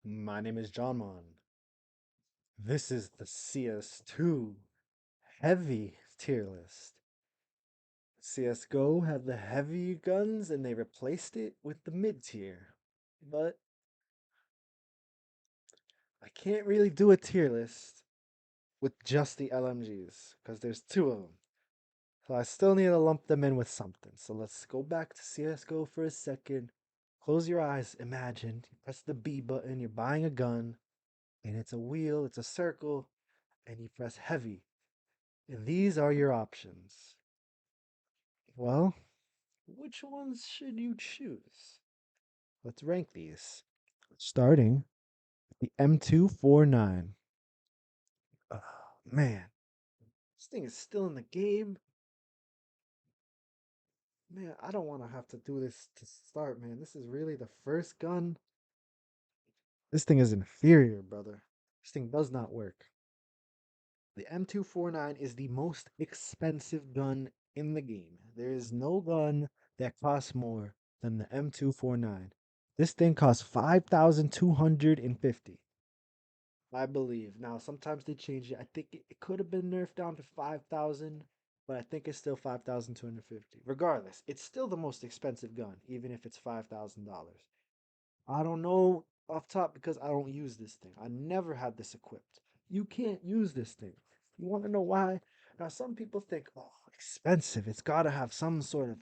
My name is John Mon. This is the CS2 heavy tier list. CSGO had the heavy guns and they replaced it with the mid tier. But I can't really do a tier list with just the LMGs because there's two of them. So I still need to lump them in with something. So let's go back to CSGO for a second. Close your eyes. Imagine you press the B button, you're buying a gun, and it's a wheel, it's a circle, and you press heavy. And these are your options. Well, which ones should you choose? Let's rank these. Starting with the M249. Oh, man, this thing is still in the game. Man, I don't want to have to do this to start, man. This is really the first gun. This thing is inferior, brother. This thing does not work. The M249 is the most expensive gun in the game. There is no gun that costs more than the M249. This thing costs 5,250, I believe. Now, sometimes they change it. I think it could have been nerfed down to 5,000, but I think it's still 5,250. Regardless, it's still the most expensive gun, even if it's $5,000. I don't know off top because I don't use this thing. I never had this equipped. You can't use this thing. You want to know why? Now, some people think, oh, expensive. It's got to have some sort of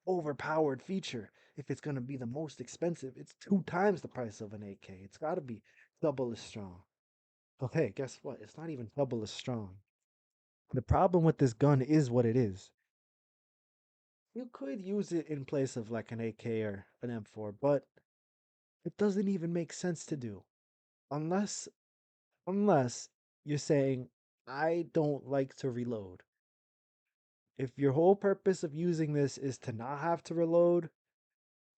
overpowered feature. If it's going to be the most expensive, it's two times the price of an AK. It's got to be double as strong. Okay, guess what? It's not even double as strong. The problem with this gun is what it is. You could use it in place of like an AK or an M4, but it doesn't even make sense to do. Unless unless you're saying I don't like to reload. If your whole purpose of using this is to not have to reload,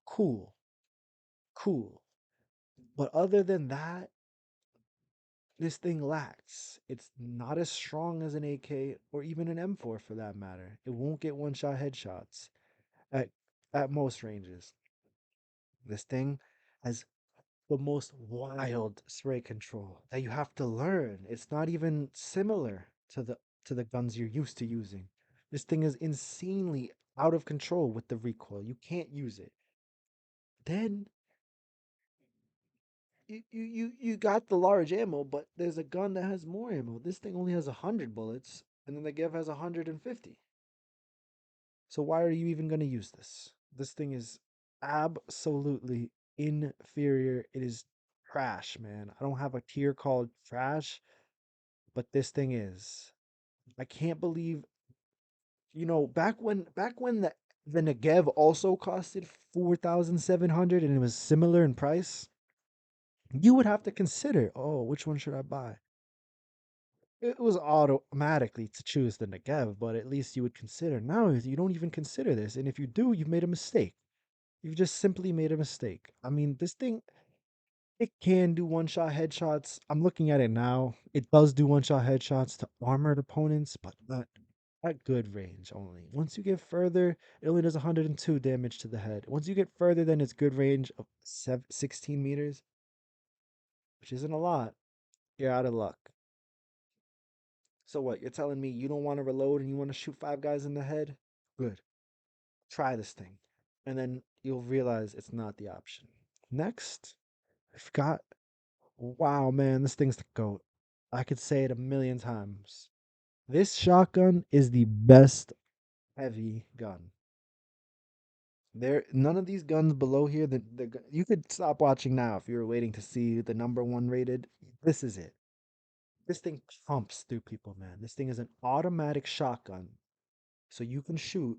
cool. Cool. But other than that, this thing lacks. It's not as strong as an AK or even an M4 for that matter. It won't get one-shot headshots at at most ranges. This thing has the most wild spray control that you have to learn. It's not even similar to the guns you're used to using. This thing is insanely out of control with the recoil. You can't use it. Then you got the large ammo, but there's a gun that has more ammo. This thing only has 100 bullets, and then the Gev has 150. So why are you even going to use this? This thing is absolutely inferior. It is trash, man. I don't have a tier called trash, but this thing is. I can't believe, back when the Negev also costed 4,700 and it was similar in price, you would have to consider, oh, which one should I buy? It was automatically to choose the Negev, but at least you would consider. Now you don't even consider this, and if you do, you've made a mistake. You've just simply made a mistake. I mean, this thing, it can do one shot headshots. I'm looking at it now. It does do one shot headshots to armored opponents, but not at good range only. Once you get further, it only does 102 damage to the head. Once you get further than its good range of 16 meters, which isn't a lot, you're out of luck. So what? You're telling me you don't want to reload and you want to shoot five guys in the head? Good. Try this thing. And then you'll realize it's not the option. Next, I've got wow, man, this thing's the GOAT. I could say it a million times. This shotgun is the best heavy gun. There, none of these guns below here. You could stop watching now if you were waiting to see the number one rated. This is it. This thing pumps through people, man. This thing is an automatic shotgun, so you can shoot.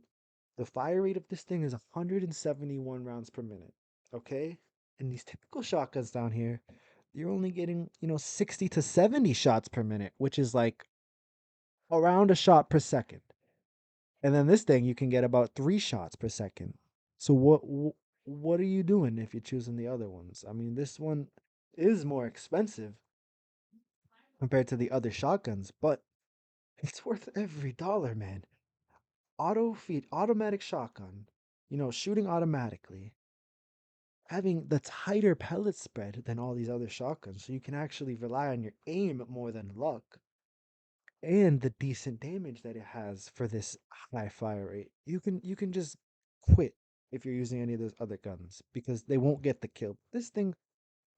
The fire rate of this thing is 171 rounds per minute. Okay, and these typical shotguns down here, you're only getting 60 to 70 shots per minute, which is like around a shot per second. And then this thing you can get about 3 shots per second. So what are you doing if you're choosing the other ones? I mean, this one is more expensive compared to the other shotguns, but it's worth every dollar, man. Automatic shotgun, shooting automatically. having the tighter pellet spread than all these other shotguns, so you can actually rely on your aim more than luck and the decent damage that it has for this high fire rate. You can just quit if you're using any of those other guns because they won't get the kill. This thing,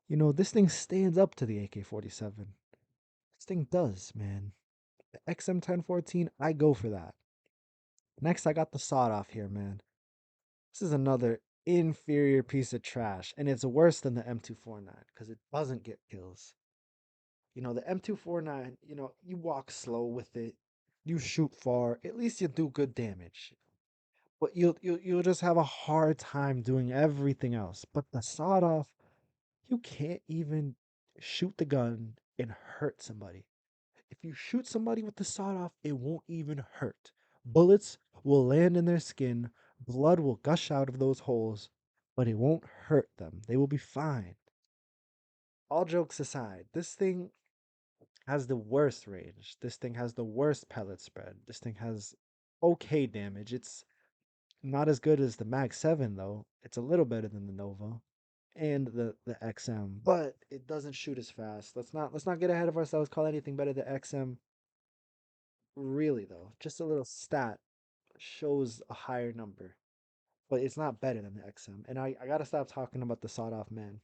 this thing stands up to the AK-47. This thing does, man. The XM1014, I go for that. Next, I got the sawed off here, man. This is another inferior piece of trash, and it's worse than the M249 because it doesn't get kills. The M249, you walk slow with it, you shoot far, at least you do good damage. But you'll just have a hard time doing everything else. But the sawed off, you can't even shoot the gun and hurt somebody. If you shoot somebody with the sawed off, it won't even hurt. Bullets will land in their skin, blood will gush out of those holes, but it won't hurt them. They will be fine. All jokes aside, this thing has the worst range. This thing has the worst pellet spread. This thing has okay damage. It's not as good as the Mag 7 though. It's a little better than the Nova and the XM, but it doesn't shoot as fast. Let's not get ahead of ourselves. Call anything better than XM. Really though, just a little stat shows a higher number, but it's not better than the XM. And I gotta stop talking about the sawed off man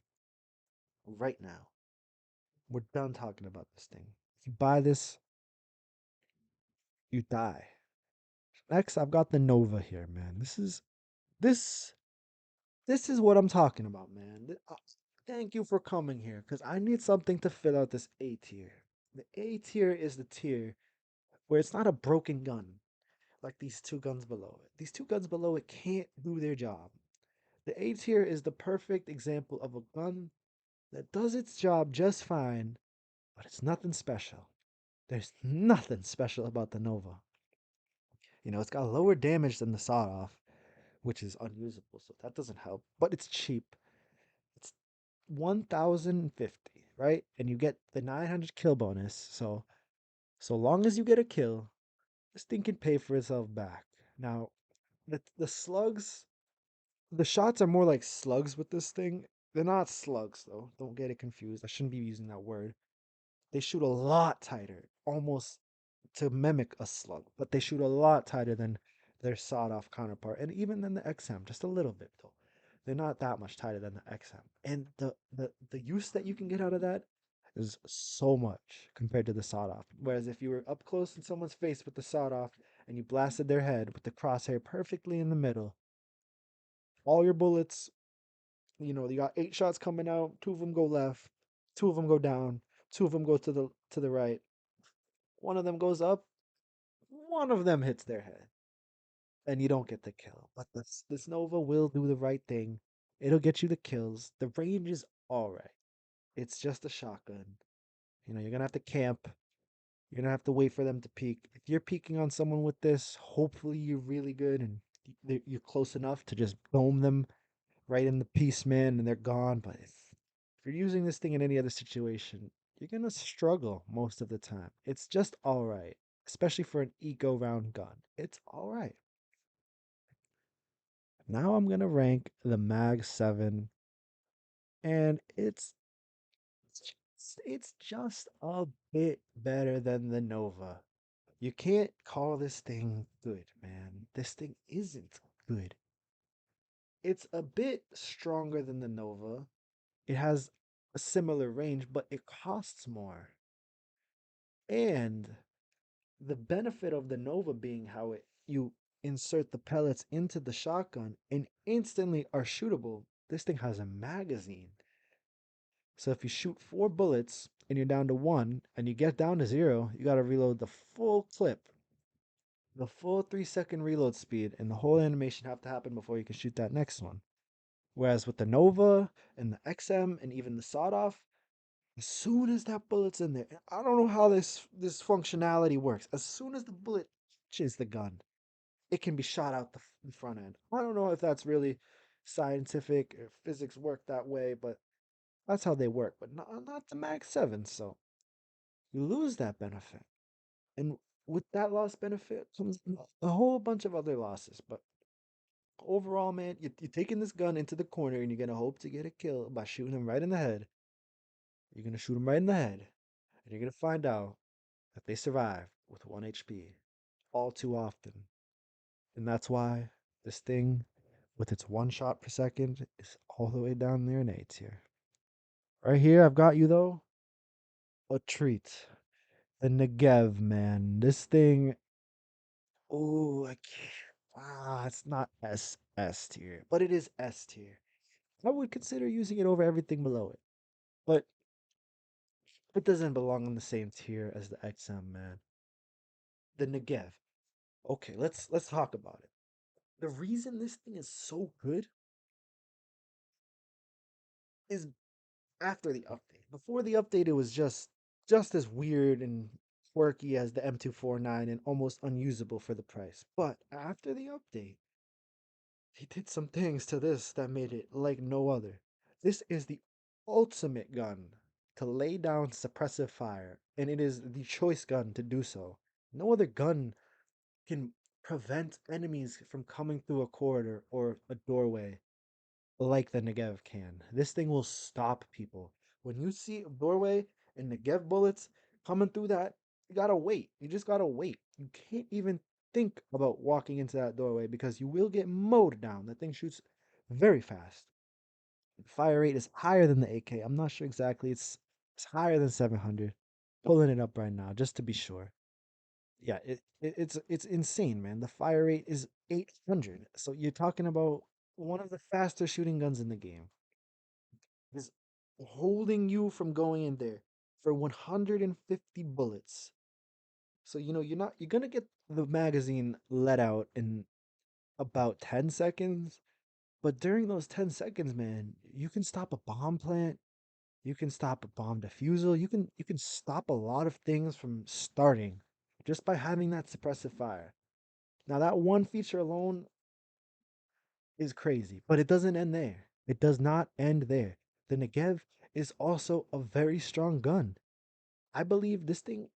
right now. We're done talking about this thing. If you buy this, you die. Next, I've got the Nova here, man. This this is what I'm talking about, man. Thank you for coming here, because I need something to fill out this A tier. The A tier is the tier where it's not a broken gun like these two guns below it. These two guns below it can't do their job. The A tier is the perfect example of a gun that does its job just fine, but it's nothing special. There's nothing special about the Nova. It's got lower damage than the sawed off, which is unusable, so that doesn't help. But it's cheap. It's 1,050, right? And you get the 900 kill bonus. So long as you get a kill, this thing can pay for itself back. Now, the slugs, the shots are more like slugs with this thing. They're not slugs though. Don't get it confused. I shouldn't be using that word. They shoot a lot tighter, almost to mimic a slug, but they shoot a lot tighter than their sawed off counterpart, and even than the XM, just a little bit though. They're not that much tighter than the XM, and the use that you can get out of that is so much compared to the sawed off. Whereas if you were up close in someone's face with the sawed off and you blasted their head with the crosshair perfectly in the middle, all your bullets, you got 8 shots coming out, 2 of them go left, 2 of them go down, 2 of them go to the right, one of them goes up, one of them hits their head, and you don't get the kill. But this Nova will do the right thing. It'll get you the kills. The range is all right. It's just a shotgun. You're gonna have to camp. You're gonna have to wait for them to peek. If you're peeking on someone with this, hopefully you're really good and you're close enough to just dome them right in the piece, man, and they're gone. But if you're using this thing in any other situation, you're gonna struggle most of the time. It's just all right, especially for an eco round gun. It's all right. Now I'm gonna rank the Mag 7, and it's just a bit better than the Nova. You can't call this thing good, man. This thing isn't good. It's a bit stronger than the Nova. It has a similar range, but it costs more. And the benefit of the Nova being how you insert the pellets into the shotgun and instantly are shootable. This thing has a magazine. So if you shoot 4 bullets and you're down to one and you get down to zero, you gotta reload the full clip, the full 3-second reload speed, and the whole animation have to happen before you can shoot that next one. Whereas with the Nova and the XM and even the sawed off, as soon as that bullet's in there, and I don't know how this functionality works. As soon as the bullet touches the gun, it can be shot out the front end. I don't know if that's really scientific or physics work that way, but that's how they work. But not the Mag 7, so you lose that benefit. And with that lost benefit comes a whole bunch of other losses. But Overall, man, you're taking this gun into the corner and you're gonna hope to get a kill by shooting him right in the head. You're gonna shoot him right in the head, and you're gonna find out that they survive with 1 HP all too often. And that's why this thing, with its 1 shot per second, is all the way down there in A tier. Right here, I've got you though, a treat. The Negev, man. This thing, oh, I can't. It's not S tier, but it is S tier. I would consider using it over everything below it, but it doesn't belong on the same tier as the XM, man. The Negev. Okay, let's talk about it. The reason this thing is so good is after the update. Before the update, it was just as weird and quirky as the M249 and almost unusable for the price. But after the update, he did some things to this that made it like no other. This is the ultimate gun to lay down suppressive fire, and it is the choice gun to do so. No other gun can prevent enemies from coming through a corridor or a doorway like the Negev can. This thing will stop people. When you see a doorway and Negev bullets coming through that, you gotta wait. You just gotta wait. You can't even think about walking into that doorway because you will get mowed down. That thing shoots very fast. Fire rate is higher than the AK. I'm not sure exactly. It's higher than 700. Pulling it up right now just to be sure. Yeah, it's insane, man. The fire rate is 800. So you're talking about one of the faster shooting guns in the game. Is holding you from going in there for 150 bullets. So you're gonna get the magazine let out in about 10 seconds, but during those 10 seconds, man, you can stop a bomb plant, you can stop a bomb defusal, you can stop a lot of things from starting just by having that suppressive fire. Now that one feature alone is crazy, but it doesn't end there. It does not end there. The Negev is also a very strong gun. I believe this thing,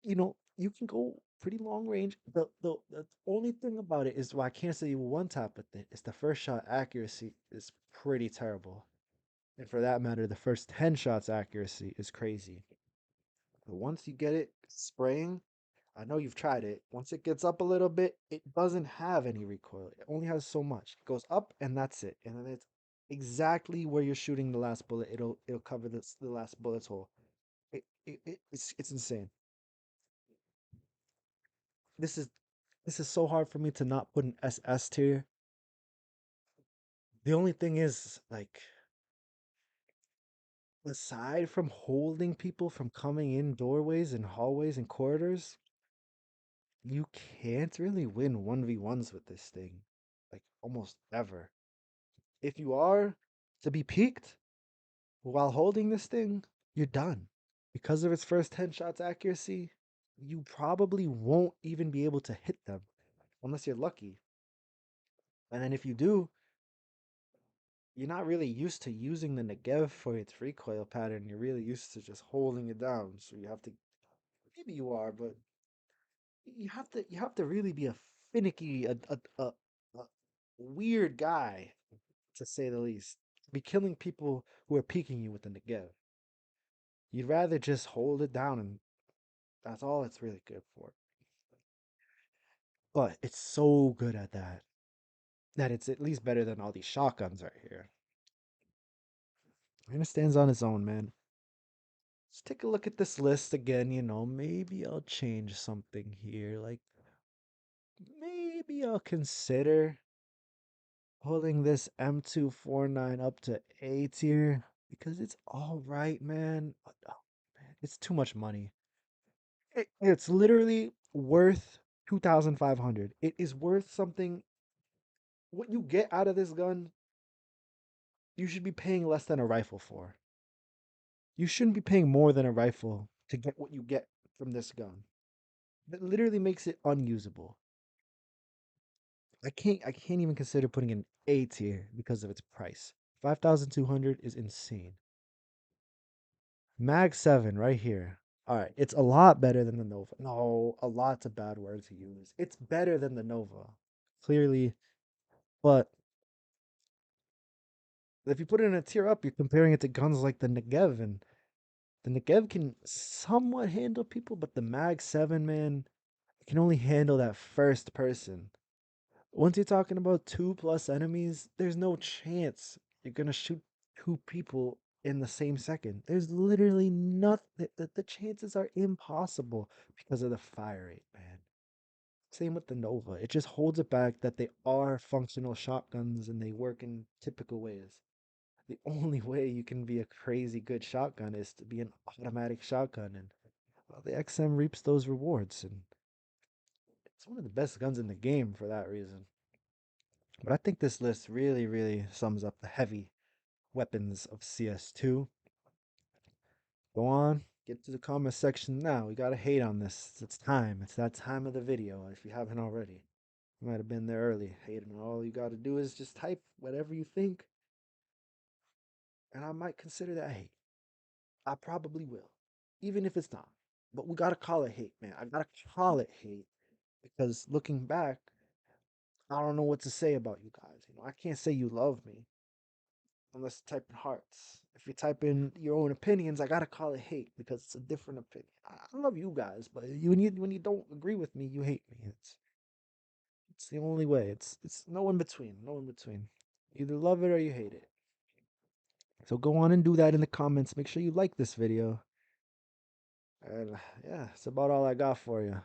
you can go pretty long range. The only thing about it is why I can't say one tap with it is the first shot accuracy is pretty terrible. And for that matter, the first 10 shots accuracy is crazy. But once you get it spraying, I know you've tried it. Once it gets up a little bit, it doesn't have any recoil. It only has so much. It goes up and that's it. And then it's exactly where you're shooting the last bullet. It'll cover the last bullet's hole. It's insane. This is this is so hard for me to not put an SS tier. The only thing is, like, aside from holding people from coming in doorways and hallways and corridors, you can't really win 1v1s with this thing. Like, almost ever. If you are to be peaked while holding this thing, you're done. Because of its first 10 shots accuracy, you probably won't even be able to hit them unless you're lucky. And then if you do, you're not really used to using the Negev for its recoil pattern. You're really used to just holding it down. So you have to, maybe you are, but you have to really be a finicky, a weird guy, to say the least. Be killing people who are peeking you with the Negev. You'd rather just hold it down, and that's all it's really good for. But it's so good at that that it's at least better than all these shotguns right here. And it stands on its own, man. Let's take a look at this list again. Maybe I'll change something here. Like, maybe I'll consider pulling this M249 up to A tier because it's all right, man. But, oh, man, it's too much money. It's literally worth 2,500. It is worth something. What you get out of this gun, you should be paying less than a rifle for. You shouldn't be paying more than a rifle to get what you get from this gun. That literally makes it unusable. I can't even consider putting an A tier because of its price. 5,200 is insane. Mag 7 right here. All right, it's a lot better than the Nova. No, a lot's a bad word to use. It's better than the Nova. Clearly, But if you put it in a tier up, you're comparing it to guns like the Negev, and the Negev can somewhat handle people, but the Mag 7, man, can only handle that first person. Once you're talking about two plus enemies, there's no chance you're gonna shoot two people in the same second. There's literally nothing. The chances are impossible because of the fire rate, man. Same with the Nova. It just holds it back that they are functional shotguns and they work in typical ways. The only way you can be a crazy good shotgun is to be an automatic shotgun, and well, the XM reaps those rewards, and it's one of the best guns in the game for that reason. But I think this list really, really sums up the heavy weapons of CS2. Go on, get to the comment section now. We gotta hate on this. It's time. It's that time of the video if you haven't already. You might have been there early hating. All you gotta do is just type whatever you think, and I might consider that hate. I probably will, even if it's not. But we gotta call it hate, man. I gotta call it hate because looking back, I don't know what to say about you guys. I can't say you love me unless you type in hearts. If you type in your own opinions, I gotta call it hate because it's a different opinion. I love you guys, but when you don't agree with me, you hate me. It's the only way. It's no in between. No in between. You either love it or you hate it. So go on and do that in the comments. Make sure you like this video. And yeah, that's about all I got for you.